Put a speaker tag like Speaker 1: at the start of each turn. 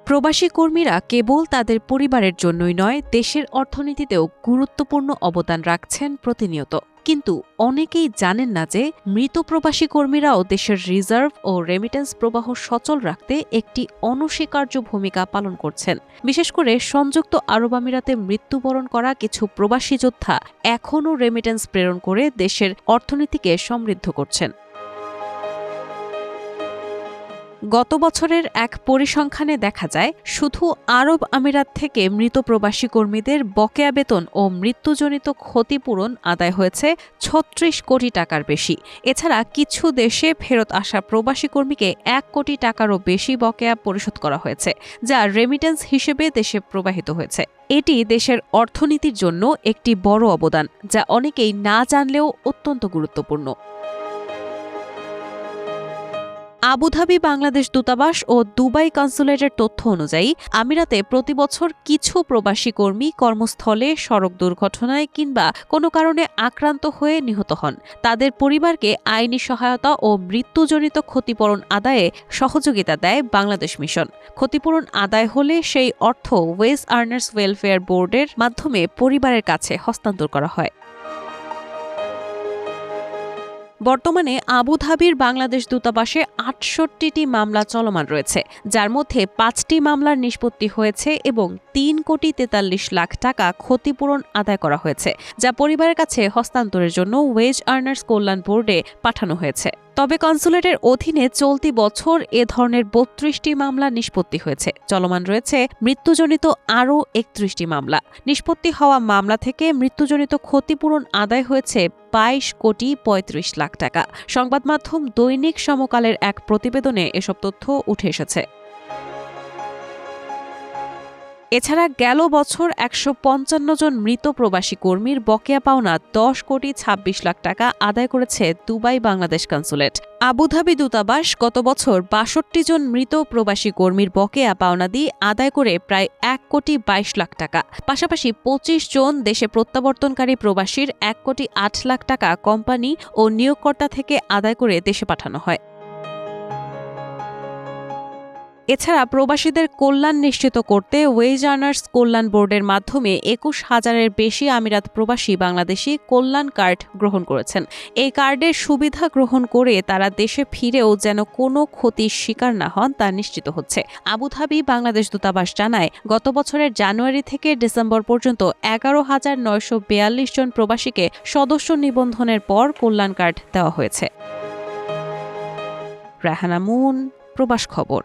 Speaker 1: প্রবাসী কর্মীরা কেবল তাদের পরিবারের জন্যই নয়, দেশের অর্থনীতিতেও গুরুত্বপূর্ণ অবদান রাখছেন প্রতিনিয়ত। কিন্তু অনেকেই জানেন না যে মৃত প্রবাসী কর্মীরাও দেশের রিজার্ভ ও রেমিটেন্স প্রবাহ সচল রাখতে একটি অনস্বীকার্য ভূমিকা পালন করছেন। বিশেষ করে সংযুক্ত আরব আমিরাতে মৃত্যুবরণ করা কিছু প্রবাসী যোদ্ধা এখনও রেমিটেন্স প্রেরণ করে দেশের অর্থনীতিকে সমৃদ্ধ করছেন। গত বছরের এক পরিসংখ্যানে দেখা যায়, শুধু আরব আমিরাত থেকে মৃত প্রবাসী কর্মীদের বকেয়া বেতন ও মৃত্যুজনিত ক্ষতিপূরণ আদায় হয়েছে ৩৬ কোটি টাকার বেশি। এছাড়া কিছু দেশে ফেরত আসা প্রবাসী কর্মীকে ১ কোটি টাকারও বেশি বকেয়া পরিশোধ করা হয়েছে, যা রেমিটেন্স হিসেবে দেশে প্রবাহিত হয়েছে। এটি দেশের অর্থনীতির জন্য একটি বড় অবদান, যা অনেকেই না জানলেও অত্যন্ত গুরুত্বপূর্ণ। আবুধাবি বাংলাদেশ দূতাবাস ও দুবাই কনসুলেটের তথ্য অনুযায়ী, আমিরাতে প্রতিবছর কিছু প্রবাসী কর্মী কর্মস্থলে সড়ক দুর্ঘটনায় কিংবা কোনো কারণে আক্রান্ত হয়ে নিহত হন। তাদের পরিবারকে আইনি সহায়তা ও মৃত্যুজনিত ক্ষতিপূরণ আদায়ে সহযোগিতা দেয় বাংলাদেশ মিশন। ক্ষতিপূরণ আদায় হলে সেই অর্থ ওয়েজ আর্নার্স ওয়েলফেয়ার বোর্ডের মাধ্যমে পরিবারের কাছে হস্তান্তর করা হয়। বর্তমানে আবুধাবির বাংলাদেশ দূতাবাসে ৬৮টি মামলা চলমান রয়েছে, যার মধ্যে ৫টি মামলার নিষ্পত্তি হয়েছে এবং ৩,৪৩,০০,০০০ টাকা ক্ষতিপূরণ আদায় করা হয়েছে, যা পরিবারের কাছে হস্তান্তরের জন্য ওয়েজ আর্নার্স কল্যাণ বোর্ডে পাঠানো হয়েছে। তবে কনসুলেটের অধীনে চলতি বছর এ ধরনের ৩২টি মামলা নিষ্পত্তি হয়েছে। চলমান রয়েছে মৃত্যুজনিত আরও ৩১টি মামলা। নিষ্পত্তি হওয়া মামলা থেকে মৃত্যুজনিত ক্ষতিপূরণ আদায় হয়েছে ২২,৩৫,০০,০০০ টাকা। সংবাদ মাধ্যম দৈনিক সমকালের এক প্রতিবেদনে এসব তথ্য উঠে এসেছে। এছাড়া গেল বছর ১৫৫ জন মৃত প্রবাসী কর্মীর বকেয়া পাওনা ১০,২৬,০০,০০০ টাকা আদায় করেছে দুবাই বাংলাদেশ কনসুলেট। আবুধাবি দূতাবাস গত বছর ৬২ জন মৃত প্রবাসী কর্মীর বকেয়া পাওনা দিয়ে আদায় করে প্রায় ১,২২,০০,০০০ টাকা। পাশাপাশি ২৫ জন দেশে প্রত্যাবর্তনকারী প্রবাসীর ১,৮০,০০,০০০ টাকা কোম্পানি ও নিয়োগকর্তা থেকে আদায় করে দেশে পাঠানো হয়। এছাড়া প্রবাসীদের কল্যাণ নিশ্চিত করতে ওয়েজ আর্নার্স কল্যাণ বোর্ডের মাধ্যমে ২১,০০০-এর বেশি আমিরাত প্রবাসী বাংলাদেশি কল্যাণ কার্ড গ্রহণ করেছেন। এই কার্ডের সুবিধা গ্রহণ করে তারা দেশে ফিরেও যেন কোনো ক্ষতির শিকার না হন তা নিশ্চিত হচ্ছে। আবুধাবি বাংলাদেশ দূতাবাস জানায়, গত বছরের জানুয়ারি থেকে ডিসেম্বর পর্যন্ত ১১,৯৪২ জন প্রবাসীকে সদস্য নিবন্ধনের পর কল্যাণ কার্ড দেওয়া হয়েছে। রাহানা মুন, প্রবাস খবর।